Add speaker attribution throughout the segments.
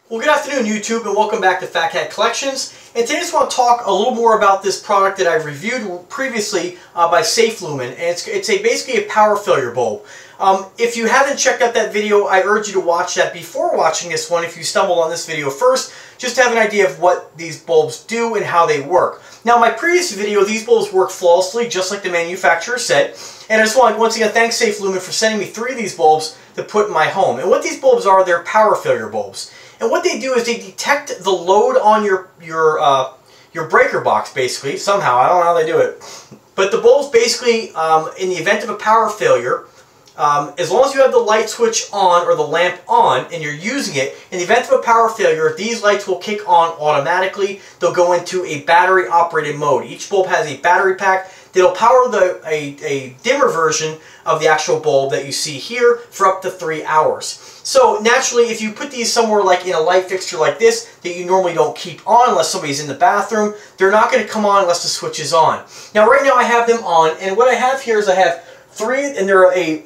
Speaker 1: Well, good afternoon, YouTube, and welcome back to Fat Cat Collections. And today I just want to talk a little more about this product that I've reviewed previously by Safelumin. And it's basically a power failure bulb. If you haven't checked out that video, I urge you to watch that before watching this one if you stumbled on this video first, just to have an idea of what these bulbs do and how they work. Now, my previous video, these bulbs work flawlessly, just like the manufacturer said. And I just want to once again thank Safelumin for sending me 3 of these bulbs to put in my home. And what these bulbs are, they're power failure bulbs. And what they do is they detect the load on your breaker box, basically, somehow. I don't know how they do it. But the bulbs basically, in the event of a power failure, as long as you have the light switch on or the lamp on and you're using it, in the event of a power failure, these lights will kick on automatically. They'll go into a battery operated mode. Each bulb has a battery pack that'll power a dimmer version of the actual bulb that you see here for up to 3 hours. So naturally, if you put these somewhere like in a light fixture like this that you normally don't keep on unless somebody's in the bathroom, they're not going to come on unless the switch is on. Now right now I have them on, and what I have here is I have 3, and they're a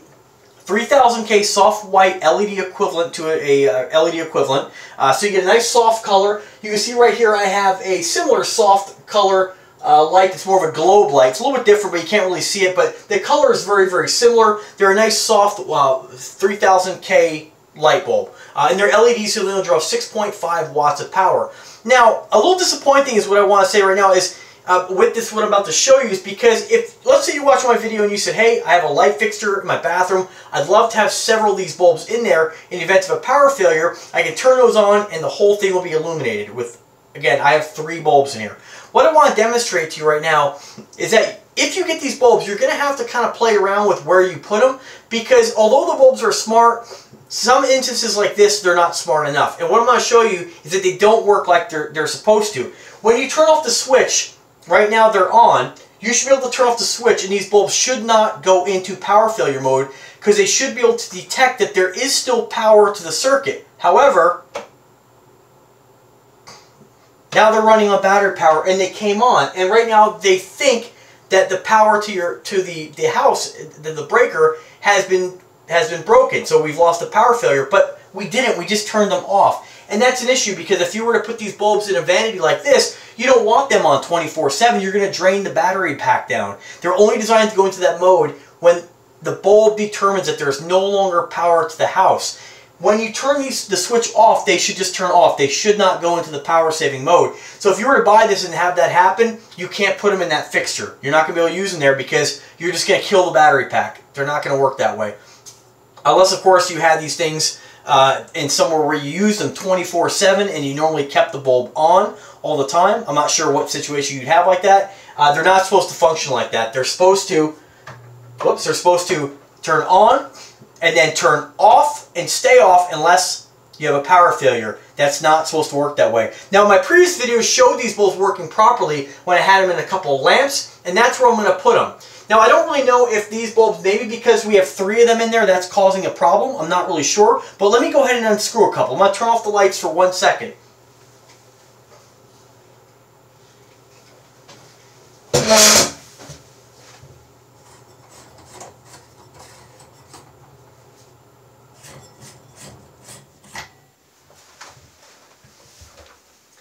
Speaker 1: 3000K soft white LED equivalent to a LED equivalent. So you get a nice soft color. You can see right here I have a similar soft color light that's more of a globe light. It's a little bit different, but you can't really see it, but the color is very, very similar. They're a nice soft 3000K light bulb. And they're LEDs, so they'll draw 6.5 watts of power. Now, a little disappointing is what I want to say right now is, with this, what I'm about to show you is because if, let's say you watch my video and you said, hey, I have a light fixture in my bathroom, I'd love to have several of these bulbs in there. In the event of a power failure, I can turn those on and the whole thing will be illuminated with, again, I have 3 bulbs in here. What I want to demonstrate to you right now is that if you get these bulbs, you're going to have to kind of play around with where you put them, because although the bulbs are smart, some instances like this, they're not smart enough. And what I'm going to show you is that they don't work like they're supposed to. When you turn off the switch, right now they're on, you should be able to turn off the switch and these bulbs should not go into power failure mode because they should be able to detect that there is still power to the circuit. However, now they're running on battery power and they came on, and right now they think that the power to the house, the breaker, has been broken. So we've lost the power failure, but we didn't. We just turned them off. And that's an issue because if you were to put these bulbs in a vanity like this, you don't want them on 24/7. You're going to drain the battery pack down. They're only designed to go into that mode when the bulb determines that there's no longer power to the house. When you turn the switch off, they should just turn off. They should not go into the power saving mode. So if you were to buy this and have that happen, you can't put them in that fixture. You're not going to be able to use them there because you're just going to kill the battery pack. They're not going to work that way. Unless, of course, you had these things in somewhere where you use them 24/7 and you normally kept the bulb on all the time. I'm not sure what situation you'd have like that. They're not supposed to function like that. They're supposed to, whoops, they're supposed to turn on and then turn off and stay off unless you have a power failure. That's not supposed to work that way. Now, my previous video showed these bulbs working properly when I had them in a couple of lamps, and that's where I'm going to put them. Now, I don't really know if these bulbs, maybe because we have 3 of them in there, that's causing a problem. I'm not really sure. But let me go ahead and unscrew a couple. I'm going to turn off the lights for 1 second.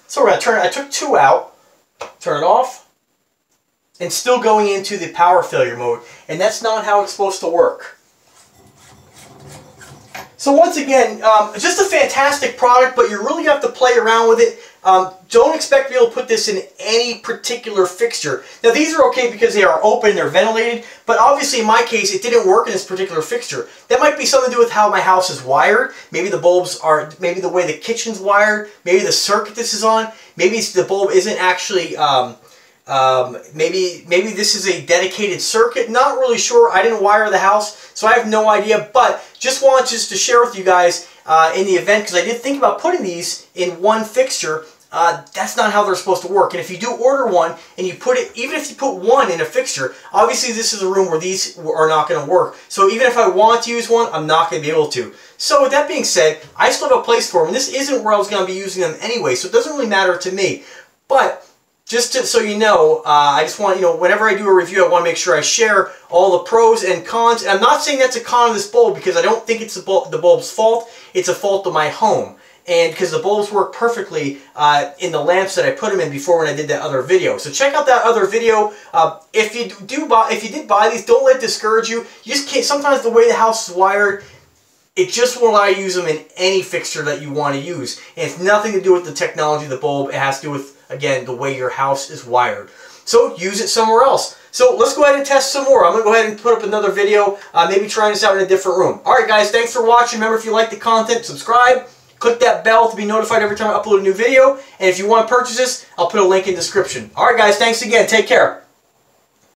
Speaker 1: So we're going to turn, I took 2 out, turn it off, and still going into the power failure mode. And that's not how it's supposed to work. So once again, just a fantastic product, but you really have to play around with it. Don't expect to be able to put this in any particular fixture. Now these are okay because they are open, they're ventilated, but obviously in my case it didn't work in this particular fixture. That might be something to do with how my house is wired. Maybe the bulbs are, maybe the way the kitchen's wired, maybe the circuit this is on, maybe the bulb isn't actually, maybe this is a dedicated circuit. Not really sure. I didn't wire the house, so I have no idea, but just wanted to share with you guys in the event, because I did think about putting these in one fixture. That's not how they're supposed to work. And if you do order one and you put it, even if you put one in a fixture, obviously this is a room where these are not going to work. So even if I want to use one, I'm not going to be able to. So with that being said, I still have a place for them. And this isn't where I was going to be using them anyway, so it doesn't really matter to me. But just so you know, I just want, whenever I do a review, I want to make sure I share all the pros and cons. And I'm not saying that's a con of this bulb because I don't think it's the bulb's fault. It's a fault of my home. and because the bulbs work perfectly in the lamps that I put them in before when I did that other video. So check out that other video. If you did buy these, don't let it discourage you. You just can't. Sometimes the way the house is wired, it just won't allow you to use them in any fixture that you want to use. And it's nothing to do with the technology of the bulb. It has to do with, again, the way your house is wired. So use it somewhere else. So let's go ahead and test some more. I'm going to go ahead and put up another video, maybe trying this out in a different room. Alright guys, thanks for watching. Remember, if you like the content, subscribe. Click that bell to be notified every time I upload a new video. And if you want to purchase this, I'll put a link in the description. Alright guys, thanks again. Take care.